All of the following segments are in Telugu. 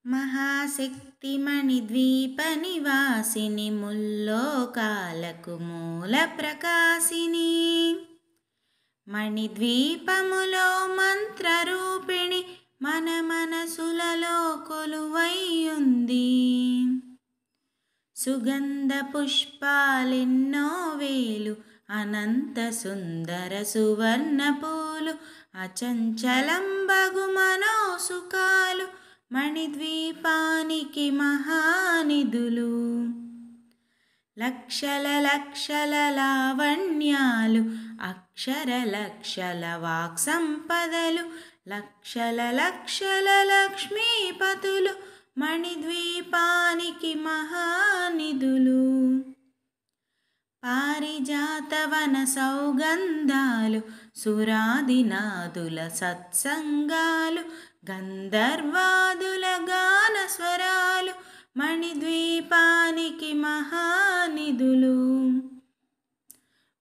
మహాశక్తిమణిద్వీపనివాసిని ముల్లోకాలకు మూల ప్రకాశిని మణిద్వీపములో మంత్రరూపిణి మన మనసులలో కొలువైయుంది. సుగంధ పుష్పాలెన్నో వేలు అనంత సుందర సువర్ణ పూలు అచంచలంబగు మనోసుఖాలు మణిద్వీపానికి మహానిధులు. లక్షల లక్షల లావణ్యాలు అక్షర లక్షల వాక్ సంపదలు లక్షల లక్షల లక్ష్మీపతులు మణిద్వీపానికి మహానిధులు. పారిజాతవన సౌగంధాలు సురాదినాదుల సత్సంగాలు గంధర్వాదుల గాన స్వరాలు మణిద్వీపానికి మహానిధులు.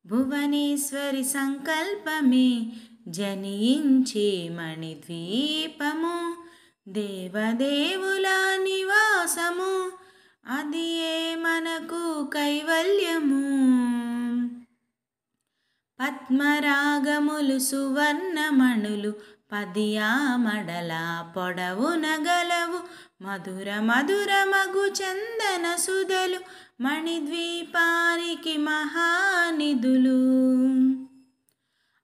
భువనేశ్వరి సంకల్పమే జనించే మణిద్వీపము దేవదేవుల నివాసము అది ఏ మనకు కైవల్యము. పద్మరాగములు సువర్ణమణులు పదియామడల పొడవున గలవు మధుర మధుర మగు చందన సుధలు మణిద్వీపానికి మహానిధులు.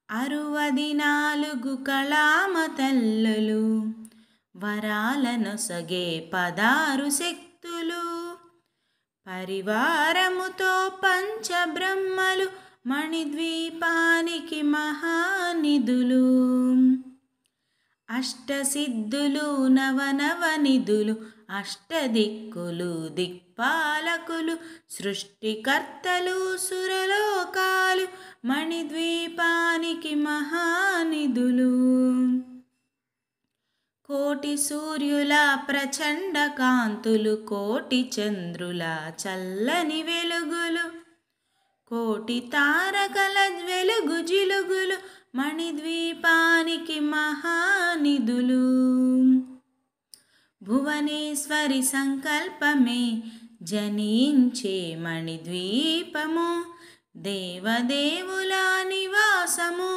64 కళామ తల్లులు వరాలనొసగే 16 శక్తులు పరివారముతో పంచబ్రహ్మలు మణిద్వీపానికి మహానిధులు. అష్టసిద్ధులు నవనవనిధులు అష్టదిక్కులు దిక్పాలకులు సృష్టికర్తలు సురలోకాలు మణిద్వీపానికి మహానిధులు. కోటి సూర్యుల ప్రచండ కాంతులు కోటి చంద్రుల చల్లని వెలుగులు కోటి తారకల వెలుగు జిలుగులు మణిద్వీపానికి మహానిధులు. భువనేశ్వరి సంకల్పమే జనించే మణిద్వీపము దేవదేవుల నివాసము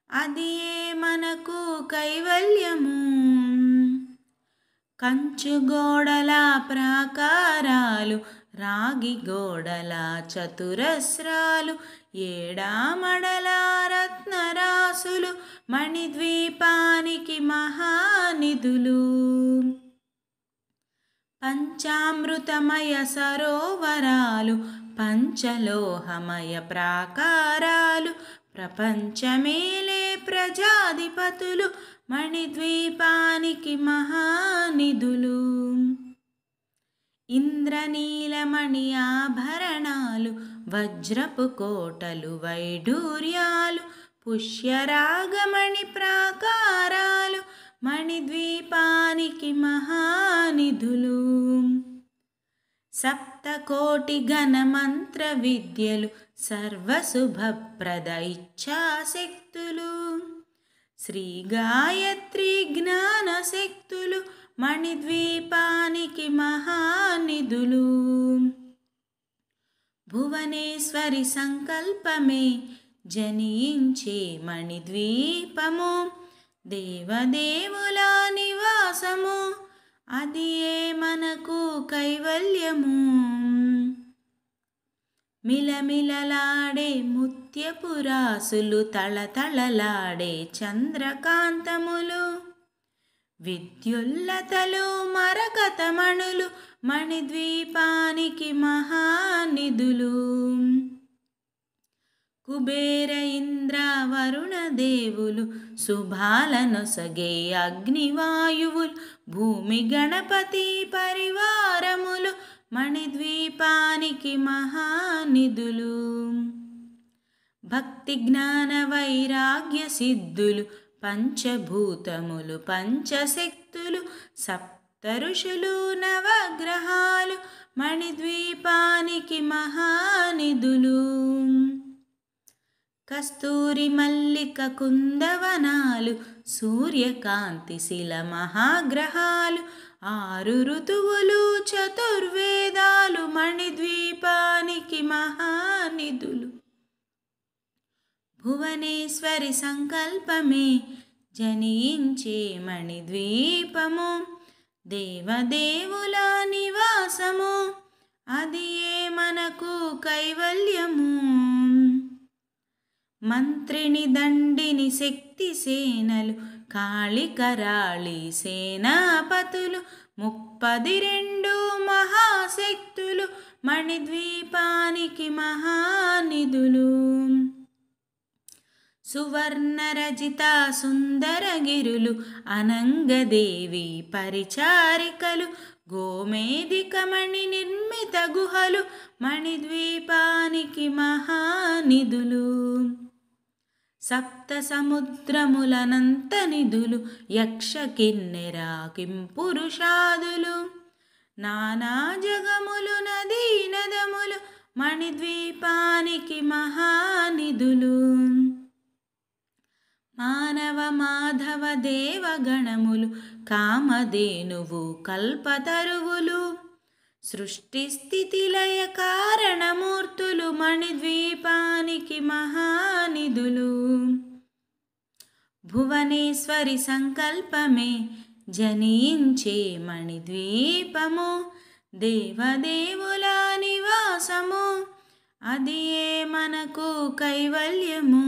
అది ఏ మనకు కైవల్యము. కంచు గోడల ప్రాకారాలు రాగి గోడల చతురస్రాలు ఏడామడల రత్నరాసులు మణిద్వీపానికి మహానిధులు. పంచామృతమయ సరోవరాలు పంచలోహమయ ప్రాకారాలు ప్రపంచమేలే ప్రజాధిపతులు మణిద్వీపానికి మహానిధులు. ఇంద్రనీలమణి ఆభరణాలు వజ్రపు కోటలు వైఢూర్యాలు పుష్యరాగమణి ప్రాకారాలు మణిద్వీపానికి మహానిధులు. సప్తకోటి ఘనమంత్ర విద్యలు సర్వశుభప్రద ఇచ్ఛాశక్తులు శ్రీ గాయత్రి జ్ఞానశక్తులు మణిద్వీపానికి మహానిధులు. భువనేశ్వరి సంకల్పమే జనించే మణిద్వీపము దేవదేవుల నివాసము అది ఏ మనకు కైవల్యము. మిలమిలలాడే ముత్యపురాసులు తళతళలాడే చంద్రకాంతములు విద్యుల్లతలు మరకతమణులు మణిద్వీపానికి మహానిధులు. కుబేర ఇంద్ర వరుణ దేవులు శుభాలనొసగే అగ్నివాయువులు భూమి గణపతి పరివారములు మణిద్వీపానికి మహానిధులు. భక్తి జ్ఞాన వైరాగ్య సిద్ధులు పంచభూతములు పంచశక్తులు సప్త ఋషులు నవగ్రహాలు మణిద్వీపానికి మహానిధులు. కస్తూరి మల్లిక కుందవనాలు సూర్యకాంతి శిల మహాగ్రహాలు ఆరు ఋతువులు చతుర్వేదాలు మణిద్వీపానికి మహానిధులు. భువనేశ్వరి సంకల్పమే జనించే మణిద్వీపము, దేవదేవుల నివాసము, అది ఏ మనకు కైవల్యము. మంత్రిని దండిని శక్తి సేనలు, కాళికరాళి సేనాపతులు, 32 మహాశక్తులు మణిద్వీపానికి మహానిధులు. సువర్ణరజిత సుందరగిరులు, అనంగదేవి పరిచారికలు, గోమేధికమణి నిర్మిత గుహలు మణిద్వీపానికి మహానిధులు. సప్త సముద్రములనంత నిధులు, యక్ష కిన్నెర కింపురుషాదులు, నానా జగములు నదీ నదములు మణిద్వీపానికి మహానిధులు. మానవ మాధవ దేవగణములు, కామధేనువు కల్పతరువులు, సృష్టి స్థితి లయ కారణమూర్తులు మణిద్వీపానికి మహానిధులు. భువనేశ్వరి సంకల్పమే జనించే మణిద్వీపము, దేవదేవుల నివాసము, అది ఏ మనకు కైవల్యము.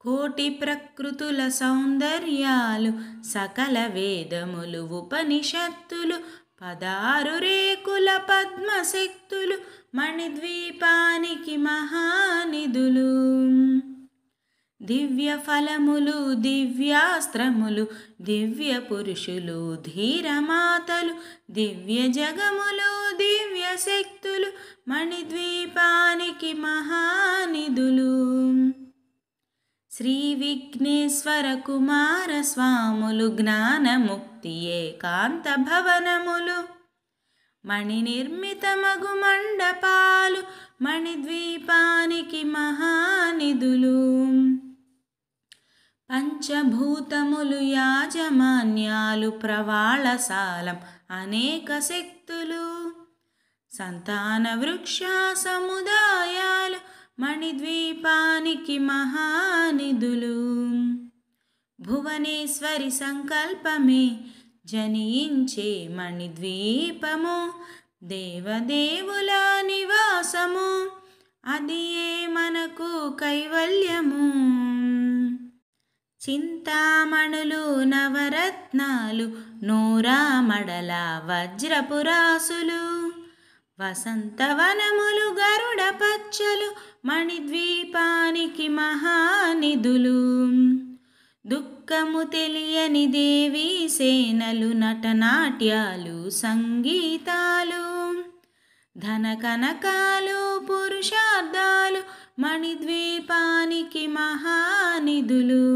కోటి ప్రకృతుల సౌందర్యాలు, సకల వేదములు ఉపనిషత్తులు, 16 రేకుల పద్మశక్తులు మణిద్వీపానికి మహానిధులు. దివ్య ఫలములు దివ్యాస్త్రములు, దివ్య పురుషులు ధీరమాతలు, దివ్య జగములు దివ్య శక్తులు మణిద్వీపానికి మహానిధులు. శ్రీ విఘ్నేశ్వర కుమార స్వాములు, జ్ఞానముక్తి ఏకాంత భవనములు, మణి నిర్మితమగు మండపాలు మణిద్వీపానికి మహానిధులు. పంచభూతములు యాజమాన్యాలు, ప్రవాళసాలం అనేక శక్తులు, సంతాన వృక్ష సముదాయాలు మణిద్వీపానికి మహానిధులు. భువనేశ్వరి సంకల్పమే జనించే మణిద్వీపము, దేవదేవుల నివాసము, అది ఏ మనకు కైవల్యము. చింతామణులు నవరత్నాలు, నూరామడల వజ్రపురాసులు, వసంతవనములు గరుడ పచ్చలు మణిద్వీపానికి మహానిధులు. దుఃఖము తెలియని దేవీ సేనలు, నటనాట్యాలు సంగీతాలు, ధన కనకాలు పురుషార్థాలు మణిద్వీపానికి మహానిధులు.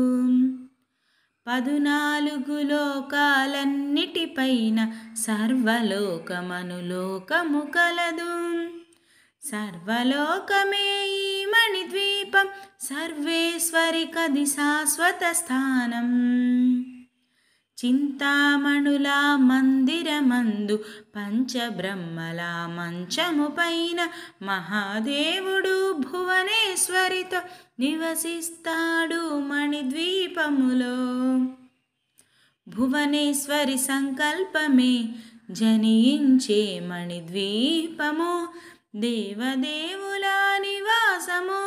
14 లోకాలన్నిటిపైన సర్వలోకమనులోకము కలదు, సర్వలోకమే ఈ మణిద్వీపం, సర్వేశ్వరి కది శాశ్వత స్థానం. చింతామణుల మందిరమందు, పంచబ్రహ్మల మంచము పైన, మహాదేవుడు భువనేశ్వరితో నివసిస్తాడు మణిద్వీపములో. భువనేశ్వరి సంకల్పమే జనించే మణిద్వీపము, దేవదేవుల నివాసము,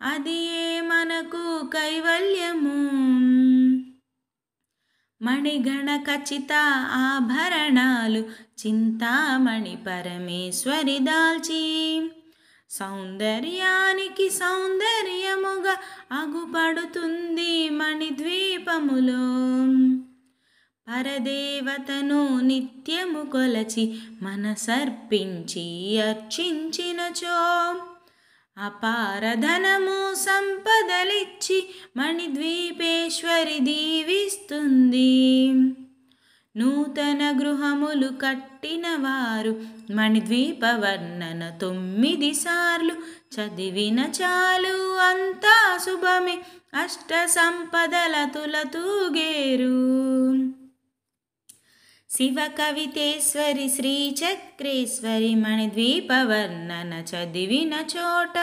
అది ఏ మనకు కైవల్యము. మణిగణ ఖచ్చిత ఆభరణాలు, చింతామణి పరమేశ్వరి దాల్చి, సౌందర్యానికి సౌందర్యముగా అగుపడుతుంది మణిద్వీపములో. పరదేవతను నిత్యము కొలచి మనసర్పించి అర్చించినచో, అపారధనము సంపదలిచ్చి మణిద్వీపేశ్వరి దీవిస్తుంది. నూతన గృహములు కట్టిన వారు మణిద్వీప వర్ణన 9 సార్లు చదివిన చాలు, అంతా శుభమే, అష్ట సంపదల తులతూగేరు. శివ కవితేశ్వరి శ్రీచక్రేశ్వరి మణిద్వీపవర్ణన చదివిన చోట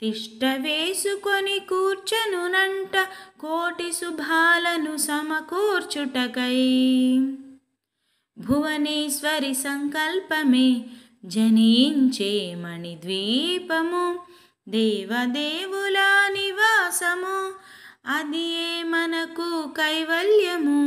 తిష్ట వేసుకొని కూర్చనునంట కోటి శుభాలను సమకూర్చుటకై. భువనేశ్వరి సంకల్పమే జనించే మణిద్వీపము, దేవదేవుల నివాసము, అది ఏ మనకు కైవల్యము.